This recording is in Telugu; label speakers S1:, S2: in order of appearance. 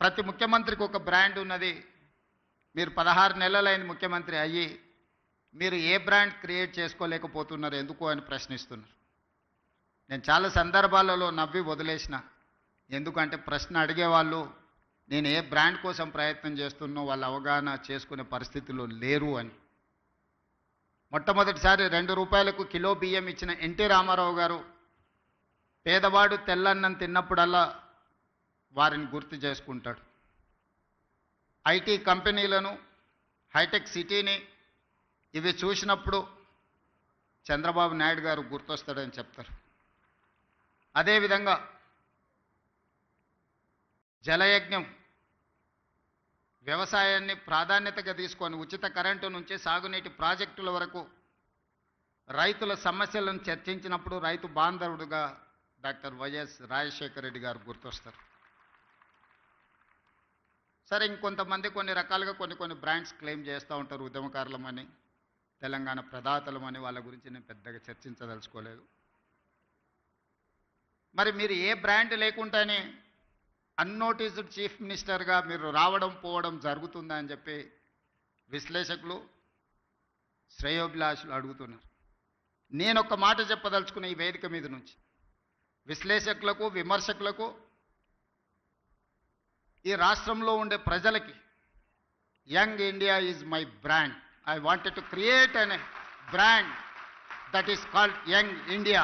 S1: ప్రతి ముఖ్యమంత్రికి ఒక బ్రాండ్ ఉన్నది. మీరు 16 నెలలైన ముఖ్యమంత్రి అయ్యి మీరు ఏ బ్రాండ్ క్రియేట్ చేసుకోలేకపోతున్నారు ఎందుకు అని ప్రశ్నిస్తున్నారు. నేను చాలా సందర్భాలలో నవ్వి వదిలేసిన. ఎందుకంటే ప్రశ్న అడిగేవాళ్ళు నేను ఏ బ్రాండ్ కోసం ప్రయత్నం చేస్తున్నో వాళ్ళు అవగాహన చేసుకునే పరిస్థితిలో లేరు అని. మొట్టమొదటిసారి 2 రూపాయలకు కిలో బియ్యం ఇచ్చిన ఎన్టీ రామారావు గారు పేదవాడు తెల్లన్నం తిన్నప్పుడల్లా వారిని గుర్తు చేసుకుంటాడు. ఐటీ కంపెనీలను, హైటెక్ సిటీని ఇవి చూసినప్పుడు చంద్రబాబు నాయుడు గారు గుర్తొస్తాడని చెప్తారు. అదేవిధంగా జలయజ్ఞం వ్యవసాయాన్ని ప్రాధాన్యతగా తీసుకొని ఉచిత కరెంటు నుంచి సాగునీటి ప్రాజెక్టుల వరకు రైతుల సమస్యలను చర్చించినప్పుడు రైతు బాంధవుడుగా డాక్టర్ వైఎస్ రాజశేఖర రెడ్డి గారు గుర్తొస్తారు. సరే, ఇంకొంతమంది కొన్ని రకాలుగా కొన్ని బ్రాండ్స్ క్లెయిమ్ చేస్తూ ఉంటారు. ఉద్యమకారులమని, తెలంగాణ ప్రదాతలమని. వాళ్ళ గురించి నేను పెద్దగా చర్చించదలుచుకోలేదు. మరి మీరు ఏ బ్రాండ్ లేకుండానే అన్నోటీస్డ్ చీఫ్ మినిస్టర్గా మీరు రావడం పోవడం జరుగుతుందా అని చెప్పి విశ్లేషకులు, శ్రేయోభిలాషులు అడుగుతున్నారు. నేను ఒక మాట చెప్పదలుచుకున్న ఈ వేదిక మీద నుంచి విశ్లేషకులకు, విమర్శకులకు, ఈ రాష్ట్రంలో ఉండే ప్రజలకి, young India is my brand. I wanted to create an brand that is called young India.